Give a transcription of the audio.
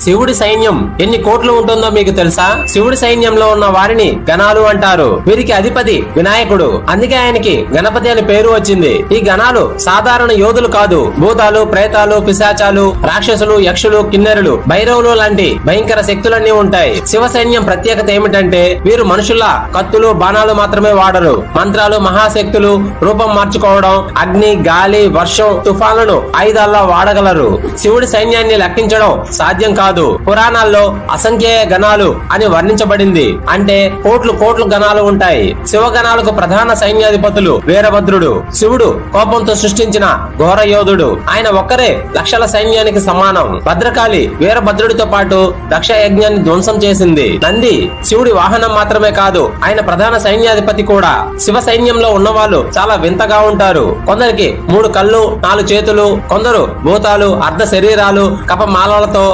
శివుడి సైన్యం ఎన్ని కోట్లు ఉంటుందో మీకు తెలుసా? శివుడి సైన్యంలో ఉన్న వారిని గణాలు అంటారు. వీరికి అధిపతి వినాయకుడు, అందుకే ఆయనకి గణపతి అని పేరు వచ్చింది. ఈ గణాలు సాధారణ యోధులు కాదు. భూతాలు, ప్రేతాలు, పిశాచాలు, రాక్షసులు, యక్షులు, కిన్నెరులు, భైరవులు లాంటి భయంకర శక్తులన్నీ ఉంటాయి. శివ సైన్యం ప్రత్యేకత ఏమిటంటే వీరు మనుషుల కత్తులు, బాణాలు మాత్రమే వాడరు. మంత్రాలు, మహాశక్తులు, రూపం మార్చుకోవడం, అగ్ని, గాలి, వర్షం, తుఫాన్లను ఆయుధాల్లో వాడగలరు. శివుడి సైన్యాన్ని లెక్కించడం సాధ్యం కాదు. పురాణాల్లో అసంఖ్యేయ గణాలు అని వర్ణించబడింది. అంటే కోట్లు కోట్లు గణాలు ఉంటాయి. శివ గణాలకు ప్రధాన సైన్యాధిపతులు వీరభద్రుడు. శివుడు కోపంతో సృష్టించిన ఘోర యోధుడు. ఆయన ఒక్కరే లక్షల సైన్యానికి సమానం. భద్రకాళి వీరభద్రుడితో పాటు దక్ష యజ్ఞాన్ని ధ్వంసం చేసింది. నంది శివుడి వాహనం మాత్రమే కాదు, ఆయన ప్రధాన సైన్యాధిపతి కూడా. శివ సైన్యంలో ఉన్నవాళ్ళు చాలా వింతగా ఉంటారు. కొందరికి 3 కళ్ళు, 4 చేతులు, కొందరు భూతాలు, అర్ధ శరీరాలు, కపమాలలతో,